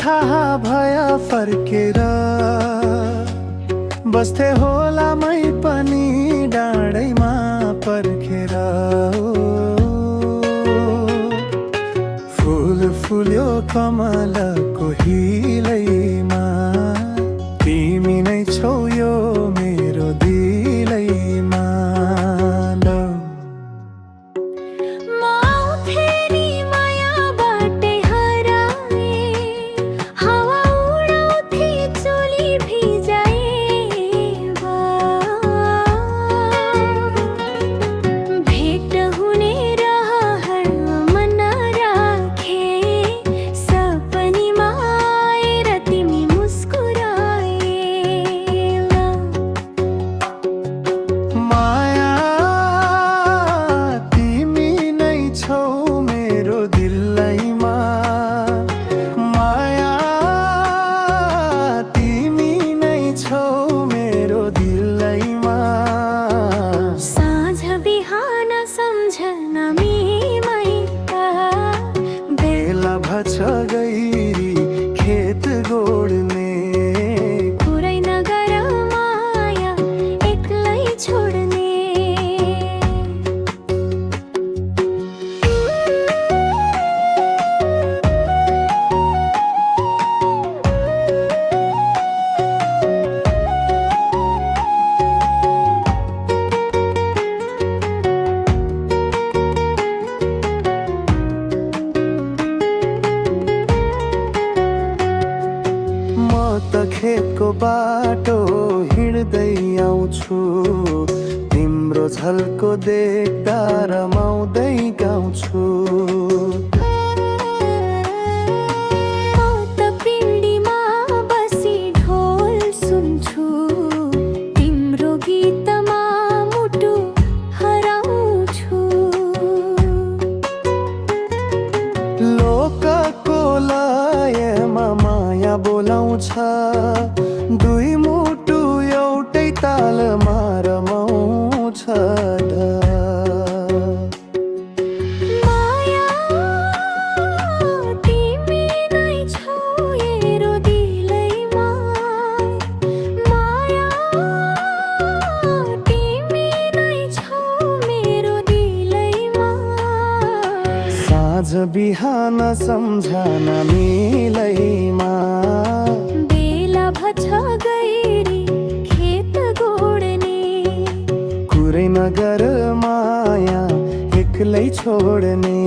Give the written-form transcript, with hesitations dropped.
थाहा भया फर्केर बस्थे होला मै पनि डाँडैमा पर्खेर। फुल फुल्यो कमलको हिलैमा, तिमी नै छौ यो मेरो दिलैमा। भछ गइरी खेत गोड्ने, कुरै नगर माया एक्लै छोड्ने। त खेतको बाटो हिँड्दै आउँछु, तिम्रो झल्को देख्दा रमाउँदै गाउँछु। त पिँढीमा बसी ढोल सुन्छु, तिम्रो गीतमा मुटु हराउँछु। लोकको लयमा माया बोलाउँछ, दुई मुटु एउटै तालमा रमाउँछ। माया तिमी नै छौ मेरो दिलैमा, माया तिमी नै छौ मेरो दिलैमा। साँझ बिहान सम्झना मिलैमा, बेला भछ गइरी खेत गोड्ने, कुरै नगर माया एक्लै छोड्ने।